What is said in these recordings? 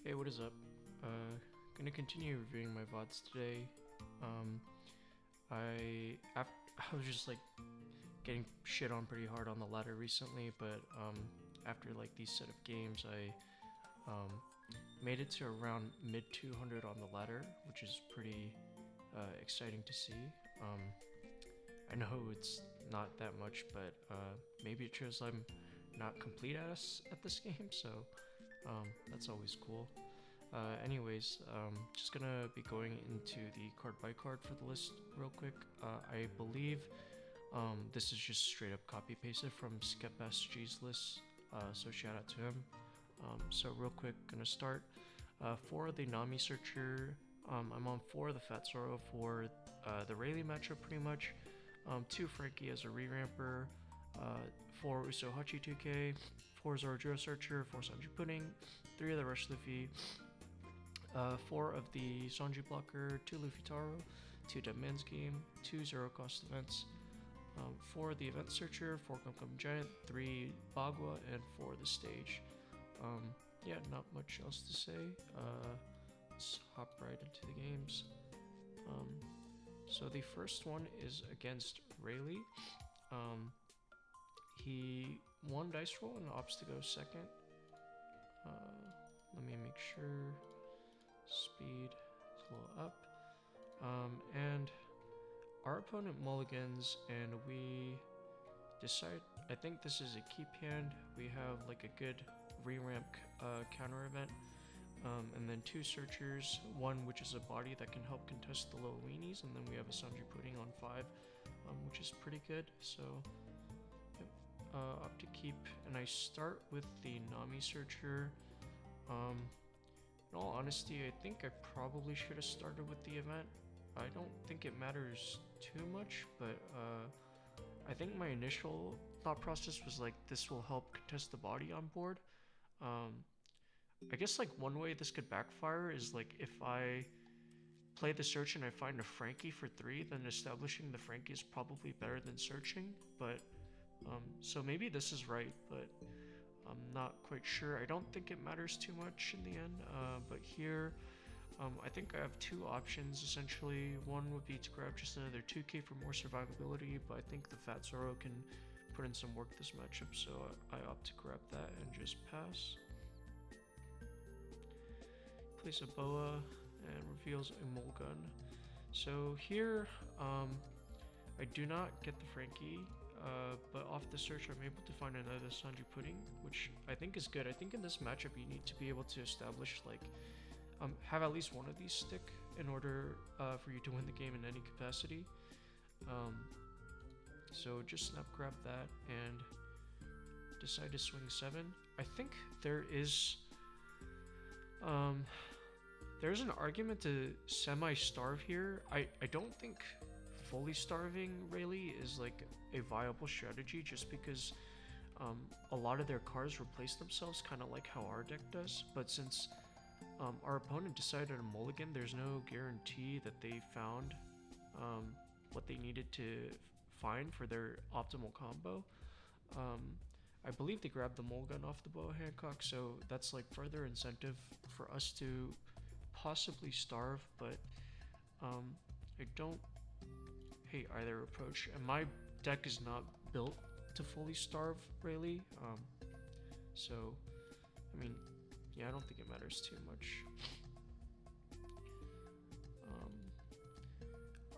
Hey, what is up? Gonna continue reviewing my VODs today. I was just like getting shit on pretty hard on the ladder recently, but after like these set of games, I made it to around mid 200 on the ladder, which is pretty exciting to see. I know it's not that much, but maybe it shows I'm not complete at this game, so that's always cool. Anyways, just gonna be going into the card by card for the list real quick. I believe this is just straight up copy pasted from SkepasG's list, so shout out to him. So real quick, gonna start. For the Nami Searcher, I'm on 4 of the Fat Zoro for the Rayleigh matchup pretty much. 2 Frankie as a re-ramper, 4 Usohachi 2K, 4 Zoro Searcher, 4 Sanji Pudding, 3 of the Rush Luffy, 4 of the Sanji Blocker, 2 Luffy Taro, 2 Dead Man's Game, 2 Zero Cost Events, 4 the Event Searcher, 4 Come Giant, 3 Bagua, and 4 the Stage. Yeah, not much else to say. Let's hop right into the games. So the first one is against Rayleigh. He won dice roll and opts to go second. Let me make sure. Speed is a little up. And our opponent mulligans, and we decide. I think this is a keep hand. We have like a good re-ramp counter event. And then 2 searchers, 1 which is a body that can help contest the low weenies, and then we have a Sanji Pudding on 5, which is pretty good. So up to keep, and I start with the Nami Searcher. In all honesty, I think I probably should have started with the event. I don't think it matters too much, but I think my initial thought process was like this will help contest the body on board. I guess like one way this could backfire is like if I play the search and I find a Frankie for 3, then establishing the Frankie is probably better than searching. But so maybe this is right, but I'm not quite sure. I don't think it matters too much in the end. But here, I think I have 2 options essentially. One would be to grab just another 2k for more survivability, but I think the Fat Zoro can put in some work this matchup, so I opt to grab that and just pass. Place a boa and reveals a mulligan. So here, I do not get the Frankie, but off the search I'm able to find another Sanji Pudding, which I think is good. I think in this matchup you need to be able to establish like have at least one of these stick in order for you to win the game in any capacity. So just snap grab that and decide to swing 7. I think there's an argument to semi-starve here. I don't think fully starving Rayleigh is like a viable strategy, just because a lot of their cards replace themselves, kind of like how our deck does. But since our opponent decided a mulligan, there's no guarantee that they found what they needed to find for their optimal combo. I believe they grabbed the mulligan off the Boa Hancock, so that's like further incentive for us to possibly starve, but I don't hate either approach, and my deck is not built to fully starve Rayleigh, so I mean, yeah, I don't think it matters too much.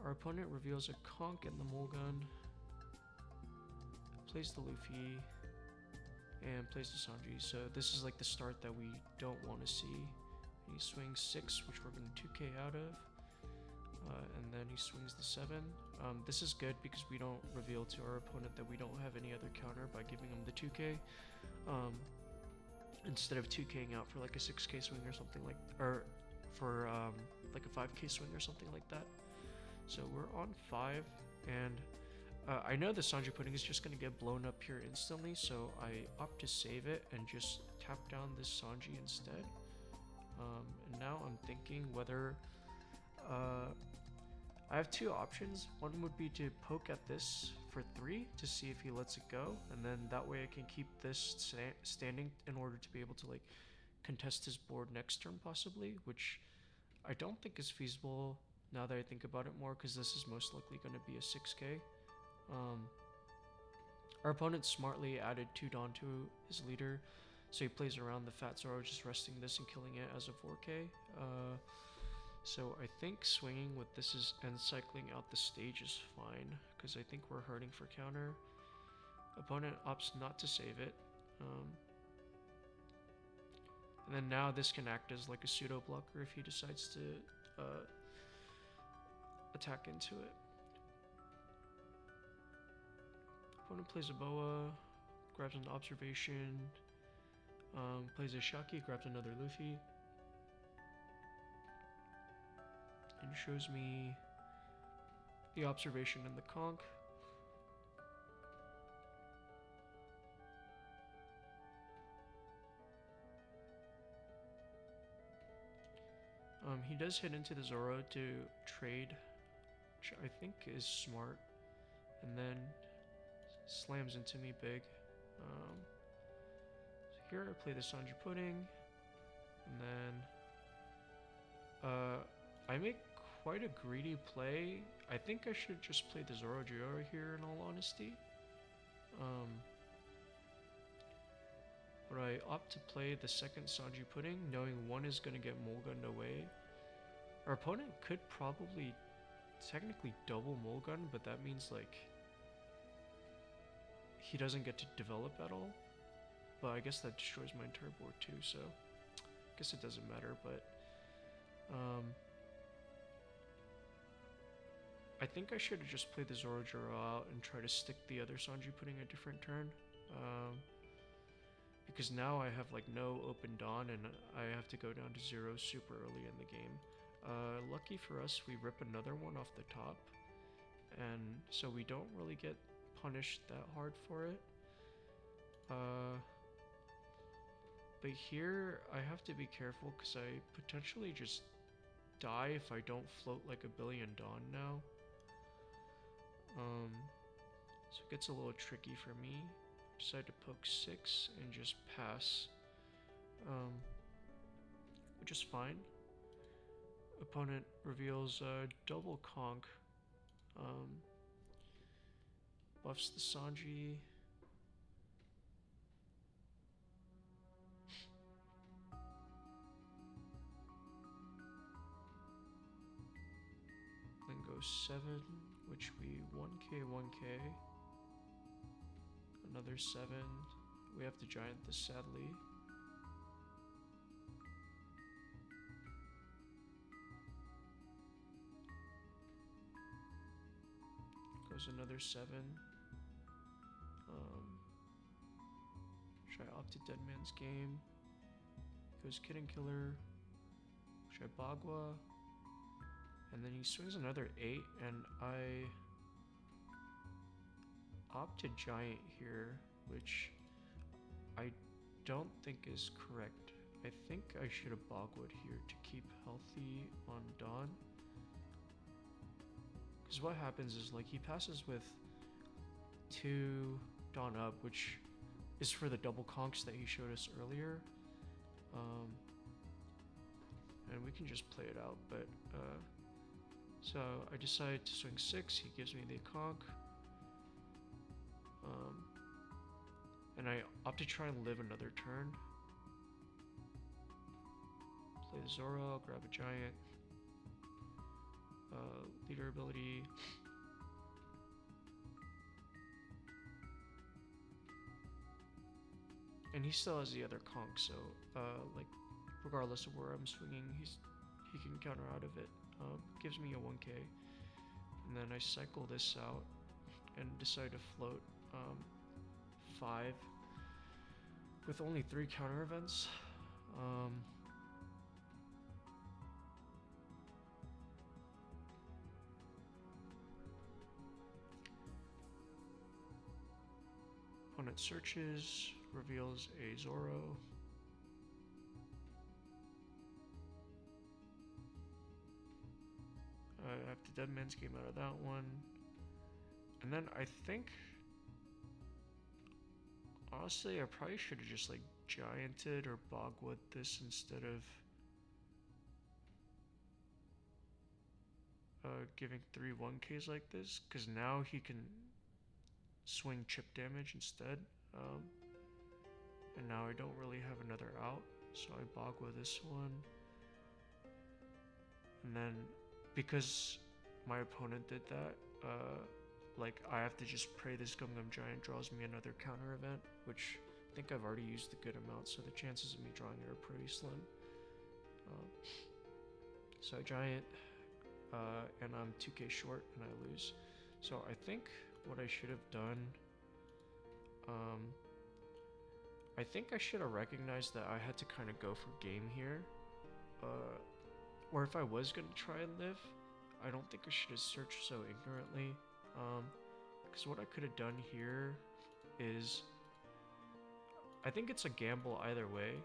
Our opponent reveals a conch and the mulligan, plays the Luffy, and plays the Sanji, so this is like the start that we don't want to see. He swings 6, which we're going to 2k out of, and then he swings the 7. This is good because we don't reveal to our opponent that we don't have any other counter by giving him the 2k, instead of 2k'ing out for like a 6k swing or something like, or for like a 5k swing or something like that. So we're on 5, and I know the Sanji Pudding is just going to get blown up here instantly, so I opt to save it and just tap down this Sanji instead. And now I'm thinking whether I have 2 options. One would be to poke at this for 3 to see if he lets it go, and then that way I can keep this standing in order to be able to like contest his board next turn possibly, which I don't think is feasible now that I think about it more, because this is most likely going to be a 6k. Our opponent smartly added 2 Dawn to his leader, so he plays around the Fat Zoro, just resting this and killing it as a 4k. So I think swinging with this is and cycling out the stage is fine, because I think we're hurting for counter. Opponent opts not to save it. And then now this can act as like a pseudo blocker if he decides to attack into it. Opponent plays a boa, grabs an observation, plays a Shaki, grabs another Luffy, and shows me the observation and the conch. He does hit into the Zoro to trade, which I think is smart, and then slams into me big. So here I play the Sanji Pudding, and then I make quite a greedy play. I think I should just play the Zoro Gyoro here in all honesty. But I opt to play the second Sanji Pudding, knowing one is going to get Mulgunned away. Our opponent could probably technically double Mulgun, but that means like he doesn't get to develop at all. But I guess that destroys my entire board too, so I guess it doesn't matter. But I think I should have just played the Zoro Gyoro out and try to stick the other Sanji Pudding a different turn. Because now I have like no open Dawn and I have to go down to 0 super early in the game. Lucky for us, we rip another one off the top, and so we don't really get punished that hard for it. But here I have to be careful because I potentially just die if I don't float like a billion Dawn now. So it gets a little tricky for me. Decide to poke 6 and just pass, which is fine. Opponent reveals a double conch, buffs the Sanji. Then goes 7, which we 1k, 1k. Another 7. We have to giant this sadly. Goes another 7. Should I opt to Dead Man's Game? Goes Kitten Killer. Should I Bagua? And then he swings another 8, and I opt to giant here, which I don't think is correct. I think I should have Bogwood here to keep healthy on Dawn. Because what happens is like he passes with 2 Dawn up, which is for the double conchs that he showed us earlier. And we can just play it out, but so I decide to swing 6, he gives me the conch. And I opt to try and live another turn. Play the Zoro, grab a giant. Leader ability. And he still has the other conch, so like regardless of where I'm swinging, he can counter out of it. Gives me a 1k. And then I cycle this out and decide to float 5 with only 3 counter events. Opponent searches, reveals a Zoro. I have the Dead Man's Game out of that one. And then I think Honestly, I probably should have just like gianted or bogwood this instead of giving 3 1Ks like this, because now he can swing chip damage instead. And now I don't really have another out, so I bogwa this one. And then, because my opponent did that, like I have to just pray this Gum Gum Giant draws me another counter event, which I think I've already used a good amount, so the chances of me drawing it are pretty slim. So I giant, and I'm 2k short and I lose. So I think what I should have done, I think I should have recognized that I had to kind of go for game here. Or if I was going to try and live, I don't think I should have searched so ignorantly. Because what I could have done here is, I think it's a gamble either way.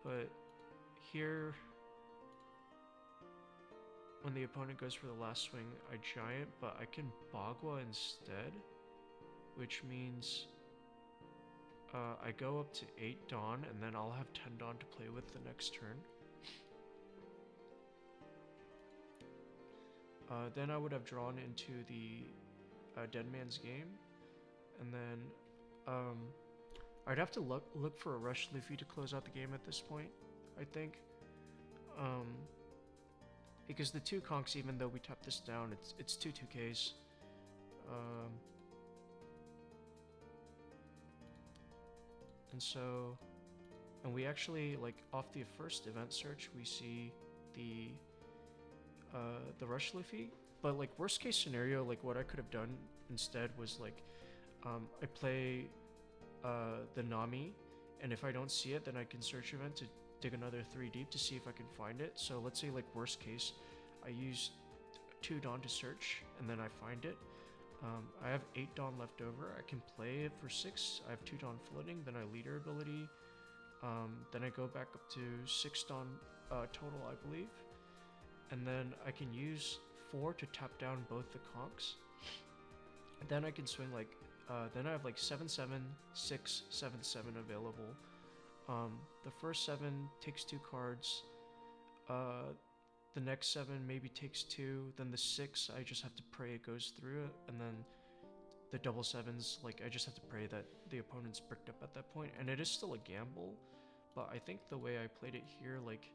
But here, when the opponent goes for the last swing, I giant, but I can bogwa instead, which means I go up to 8 Dawn, and then I'll have 10 Dawn to play with the next turn. Then I would have drawn into the Dead Man's Game, and then I'd have to look for a Rush Luffy to close out the game at this point, I think. Because the 2 conks, even though we tap this down, it's 2 2Ks. And we actually, like, off the first event search, we see the Rush Luffy. But, like, worst case scenario, like, what I could have done instead was, like, I play the Nami, and if I don't see it, then I can search event to dig another 3 deep to see if I can find it. So let's say, like, worst case, I use 2 Dawn to search, and then I find it. I have 8 Dawn left over. I can play it for 6. I have 2 Dawn floating, then I leader ability. Then I go back up to 6 Dawn total, I believe. And then I can use 4 to tap down both the conks. And then I can swing like, then I have like 7, 7, 6, 7, 7 available. The first 7 takes 2 cards. The next 7 maybe takes 2, then the 6 I just have to pray it goes through, and then the double 7s, like I just have to pray that the opponent's bricked up at that point, and it is still a gamble, but I think the way I played it here, like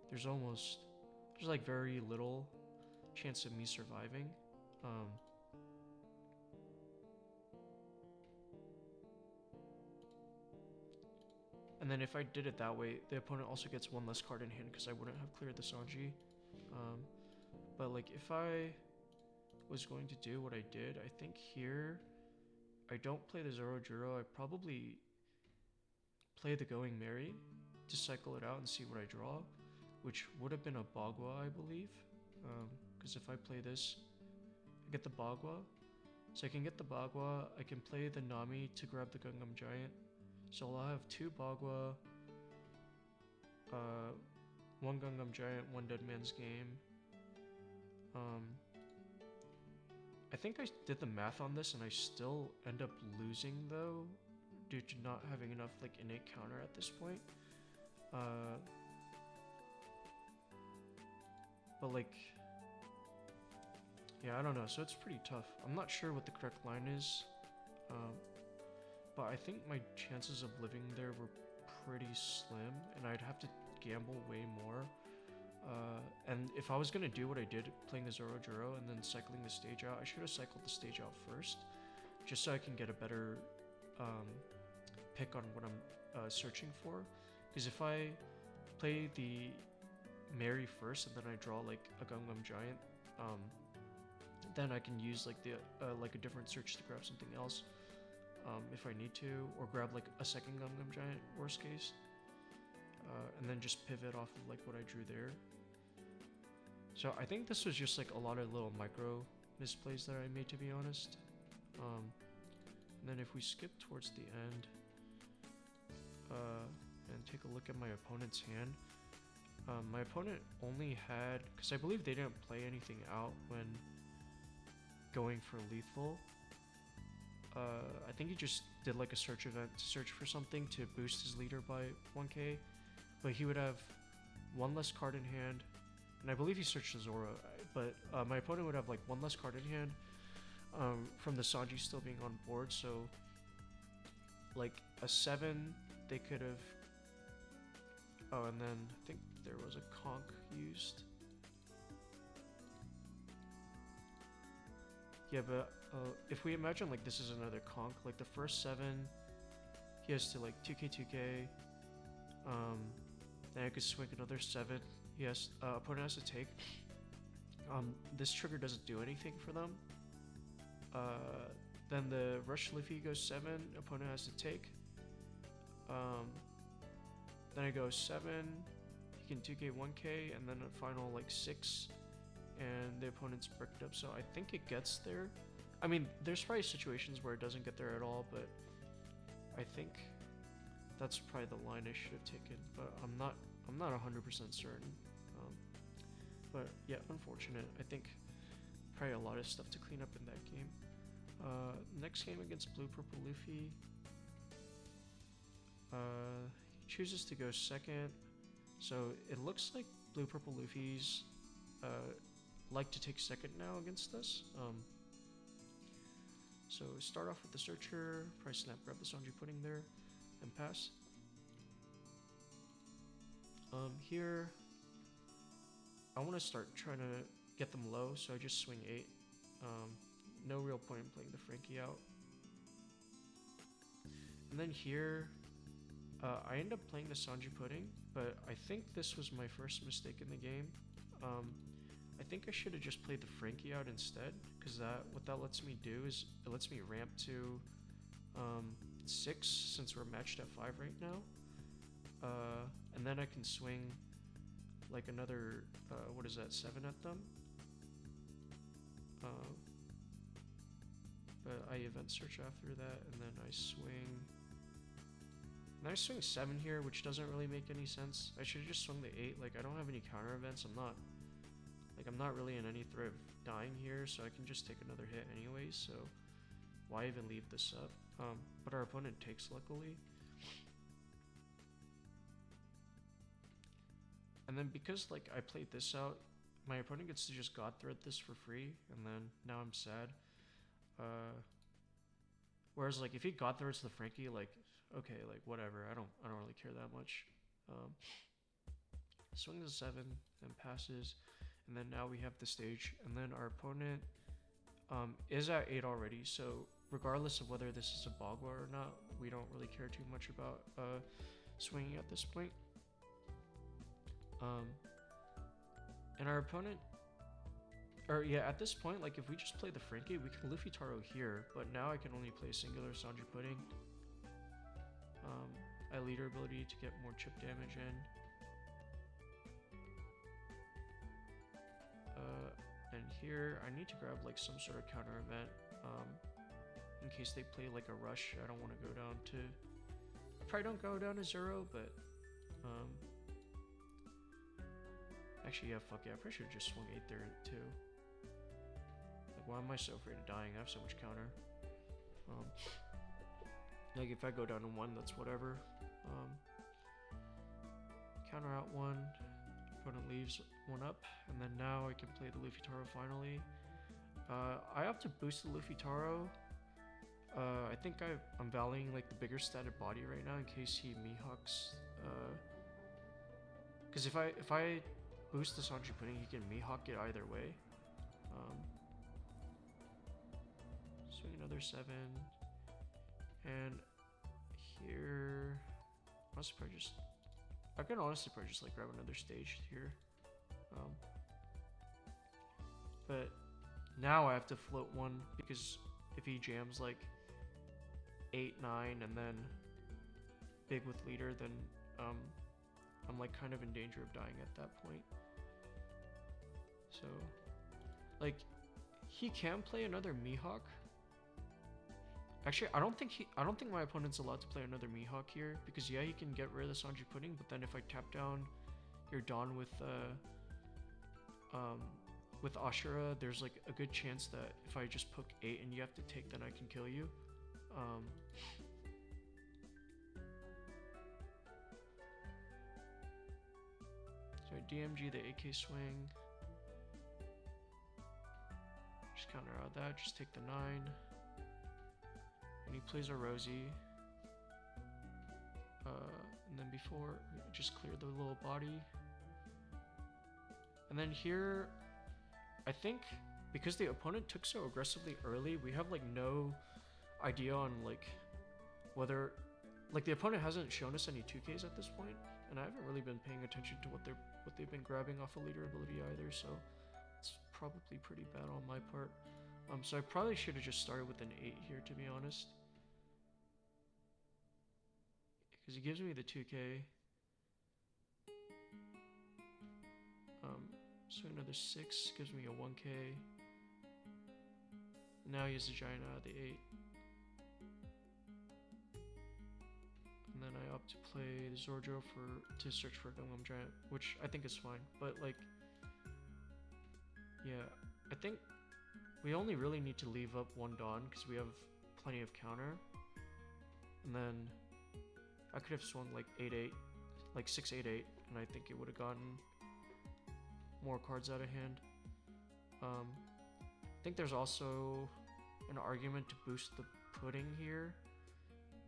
there's like very little chance of me surviving. And then if I did it that way, the opponent also gets 1 less card in hand because I wouldn't have cleared the Sanji. But like if I was going to do what I did, I think here I don't play the Zorojuro. I probably play the Going Merry to cycle it out and see what I draw, which would have been a Bagua, I believe. Because if I play this, I get the Bagua. So I can get the Bagua, I can play the Nami to grab the Gungam Giant. So I'll have 2 Bagua, 1 Gungam Giant, 1 Dead Man's Game. I think I did the math on this and I still end up losing though, due to not having enough like innate counter at this point. But like, yeah, I don't know, so it's pretty tough. I'm not sure what the correct line is, but I think my chances of living there were pretty slim, and I'd have to gamble way more. And if I was going to do what I did, playing the Zorojuro and then cycling the stage out, I should have cycled the stage out first, just so I can get a better pick on what I'm searching for. Because if I play the Mary first and then I draw like a Gungam Giant, then I can use like the like a different search to grab something else if I need to, or grab like a second Gungam Giant, worst case, and then just pivot off of like what I drew there. So I think this was just like a lot of little micro misplays that I made, to be honest. And then if we skip towards the end and take a look at my opponent's hand, my opponent only had, because I believe they didn't play anything out when going for lethal, I think he just did like a search event to search for something to boost his leader by 1k, but he would have one less card in hand, and I believe he searched Zoro, but my opponent would have like one less card in hand from the Sanji still being on board, so like a 7 they could have. Oh, and then I think there was a conch used. Yeah, but if we imagine like this is another conch, like the first 7, he has to like 2k. Then I could swing another 7. He has opponent has to take. This trigger doesn't do anything for them. Then the rush Luffy goes 7. Opponent has to take. Then I go 7. He can 2k 1k, and then a final like 6. And the opponent's bricked up, so I think it gets there. I mean, there's probably situations where it doesn't get there at all, but I think that's probably the line I should have taken. But I'm not 100% certain. But yeah, unfortunate. I think probably a lot of stuff to clean up in that game. Next game against Blue Purple Luffy. He chooses to go second, so it looks like Blue Purple Luffy's like to take second now against us. So start off with the searcher, probably snap grab the Sanji pudding there, and pass. Here, I want to start trying to get them low, so I just swing 8. No real point in playing the Frankie out. And then here, I end up playing the Sanji pudding, but I think this was my first mistake in the game. I think I should have just played the Frankie out instead, because what that lets me do is it lets me ramp to 6 since we're matched at 5 right now, and then I can swing like another what is that, 7 at them. But I event search after that, and then I swing. And I swing 7 here, which doesn't really make any sense. I should have just swung the 8. Like, I don't have any counter events. I'm not really in any threat of dying here, so I can just take another hit anyways, so why even leave this up? But our opponent takes, luckily. And then because like I played this out, my opponent gets to just God Thread this for free, and then now I'm sad. Whereas like if he God Threads the Frankie, like okay, like whatever, I don't really care that much. Swings a 7, then passes. And then now we have the stage, and then our opponent is at 8 already, so regardless of whether this is a Bagua or not, we don't really care too much about swinging at this point. And our opponent, or yeah, at this point, like if we just play the Frankie, we can Luffy Taro here, but now I can only play singular Sanji pudding. I leader ability to get more chip damage in. And here, I need to grab like some sort of counter event, in case they play like a rush. I don't want to go down to, I probably don't go down to 0, but, actually, yeah, fuck yeah, I probably should have just swung 8 there too. Like, why am I so afraid of dying? I have so much counter. Like, if I go down to 1, that's whatever. Counter out 1. Opponent leaves 1 up, and then now I can play the Luffy Taro finally. I have to boost the Luffy Taro. I think I'm valuing like the bigger statted body right now in case he Mihawks. Because if I boost the Sanji pudding, he can Mihawk it either way. Swing another 7, and here I can honestly probably just like grab another stage here. But now I have to float 1 because if he jams like 8, 9, and then big with leader, then I'm like kind of in danger of dying at that point. So like he can play another Mihawk. Actually, I don't think my opponent's allowed to play another Mihawk here, because yeah, he can get rid of the Sanji pudding, but then if I tap down your Dawn with Ashura, there's like a good chance that if I just poke 8 and you have to take, then I can kill you. Um, so I DMG the AK swing. Just counter out that, just take the 9. And he plays a Rosie. And then before, just clear the little body. And then here, I think, because the opponent took so aggressively early, we have like no idea on like whether, like the opponent hasn't shown us any 2Ks at this point, and I haven't really been paying attention to what they've been grabbing off of leader ability either, so it's probably pretty bad on my part. So I probably should have just started with an 8 here, to be honest. Because he gives me the 2K. So another 6 gives me a 1K. Now he has a giant out of the 8. And then I opt to play the Zorjo to search for a Gungam Giant, which I think is fine. But like, yeah, I think we only really need to leave up 1 Dawn because we have plenty of counter. And then I could have swung like 8-8, like 6-8-8, and I think it would have gotten more cards out of hand. I think there's also an argument to boost the pudding here,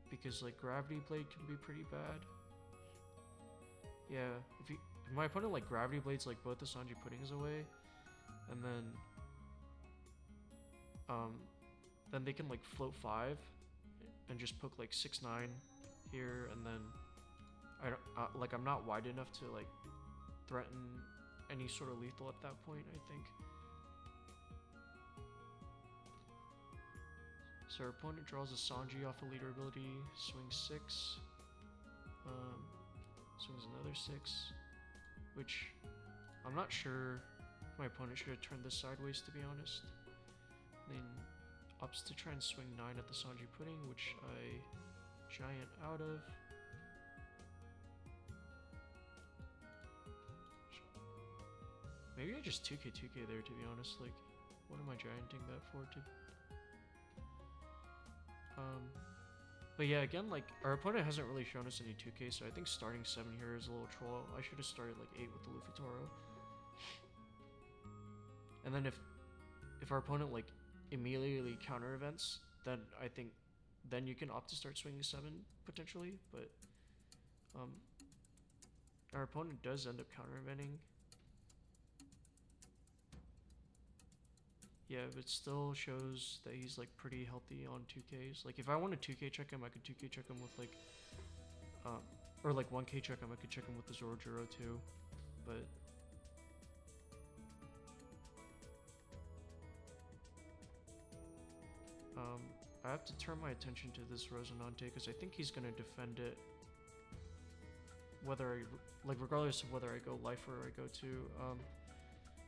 because like Gravity Blade can be pretty bad. Yeah, if my opponent like Gravity Blades like both the Sanji puddings away, and then they can like float 5 and just poke like 6-9 here, and then I don't like I'm not wide enough to like threaten any sort of lethal at that point, I think. So our opponent draws a Sanji off a leader ability, swings 6, swings another 6, which I'm not sure if my opponent should have turned this sideways, to be honest. Then opts to try and swing 9 at the Sanji pudding, which I giant out of. Maybe I just 2k there, to be honest. Like, what am I gianting that for? But yeah, again, like, our opponent hasn't really shown us any 2k, so I think starting 7 here is a little troll. I should have started like 8 with the Luffy Toro. And then if our opponent like immediately counter events, then I think then you can opt to start swinging 7 potentially. But our opponent does end up counter eventing. Yeah, but still shows that he's like pretty healthy on 2Ks. Like if I want to 2K check him, I could 2K check him with like, or like 1K check him, I could check him with the Zorojuro too. But I have to turn my attention to this Rosinante because I think he's gonna defend it. Whether regardless of whether I go life or I go to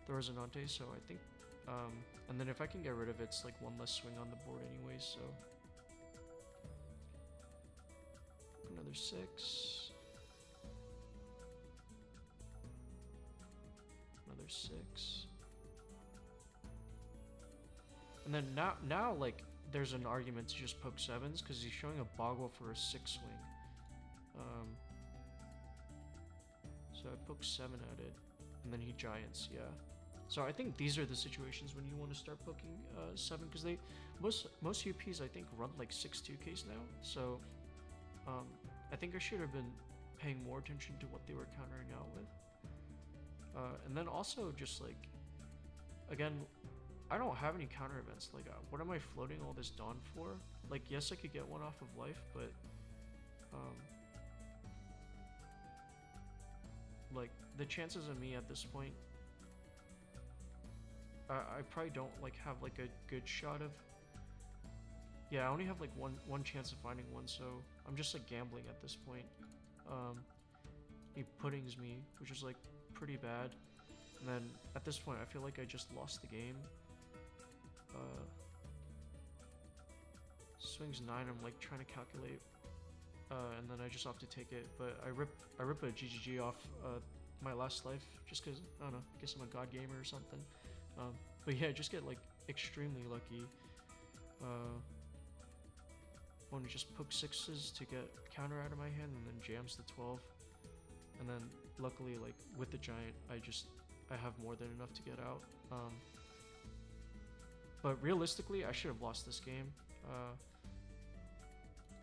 the Rosinante, so I think. And then if I can get rid of it, it's like 1 less swing on the board anyways, so. Another 6. Another 6. And then now like, there's an argument to just poke 7s, because he's showing a Boggle for a 6 swing. So I poke 7 at it, and then he giants, yeah. So I think these are the situations when you want to start poking 7, because most UPs I think run like 6 2Ks now. So I think I should have been paying more attention to what they were countering out with. And then also just like, again, I don't have any counter events. Like, what am I floating all this Dawn for? Like, yes, I could get 1 off of life, but like the chances of me at this point. I probably don't like have like a good shot of. Yeah, I only have like one chance of finding one, so I'm just like gambling at this point. He puddings me, which is like pretty bad. And then at this point, I feel like I just lost the game. Swings 9. I'm like trying to calculate, and then I just have to take it. But I rip a GGG off my last life just because I don't know. I guess I'm a god gamer or something. But yeah, just get like extremely lucky. opponent just pokes 6s to get counter out of my hand and then jams the 12. And then luckily, like with the giant, I have more than enough to get out. But realistically, I should have lost this game.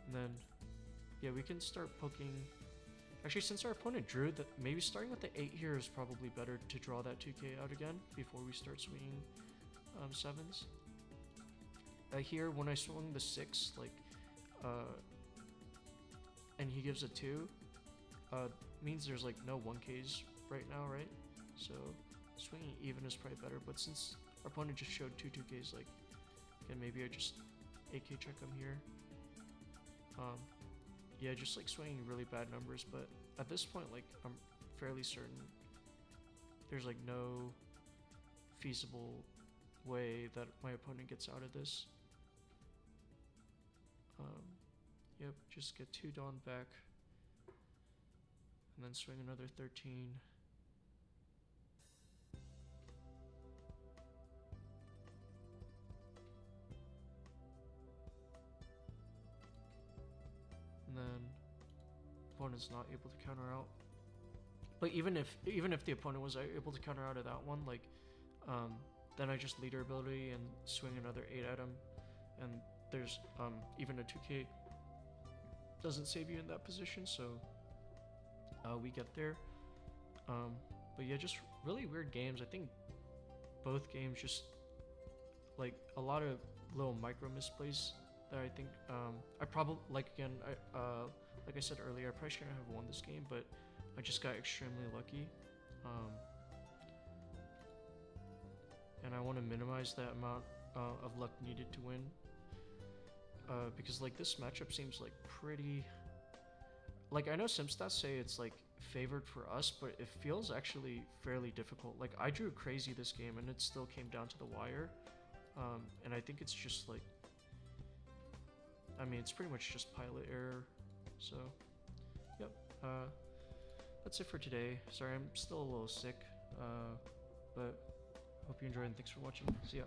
And then, yeah, we can start poking. Actually, since our opponent drew, that maybe starting with the 8 here is probably better to draw that 2k out again before we start swinging 7s. Here, when I swung the 6, like, and he gives a 2, means there's like no 1ks right now, right? So swinging even is probably better, but since our opponent just showed 2 2ks, like, again, maybe I just 8k check him here. Yeah, just like swinging really bad numbers, but at this point, like, I'm fairly certain there's like no feasible way that my opponent gets out of this. Yep, just get 2 Dawn back, and then swing another 13. And then opponent's not able to counter out. But even if the opponent was able to counter out of that one, like, then I just leader ability and swing another 8 at him, and there's even a 2k doesn't save you in that position, so we get there. But yeah, just really weird games. I think both games just like a lot of little micro misplays that I think I probably, like, again, like I said earlier, I probably shouldn't have won this game, but I just got extremely lucky. And I want to minimize that amount of luck needed to win. Because like this matchup seems like pretty, like, I know SimStats say it's like favored for us, but it feels actually fairly difficult. Like, I drew crazy this game and it still came down to the wire. And I think it's just like, I mean, it's pretty much just pilot error. So yep, that's it for today. Sorry, I'm still a little sick, but hope you enjoyed and thanks for watching. See ya.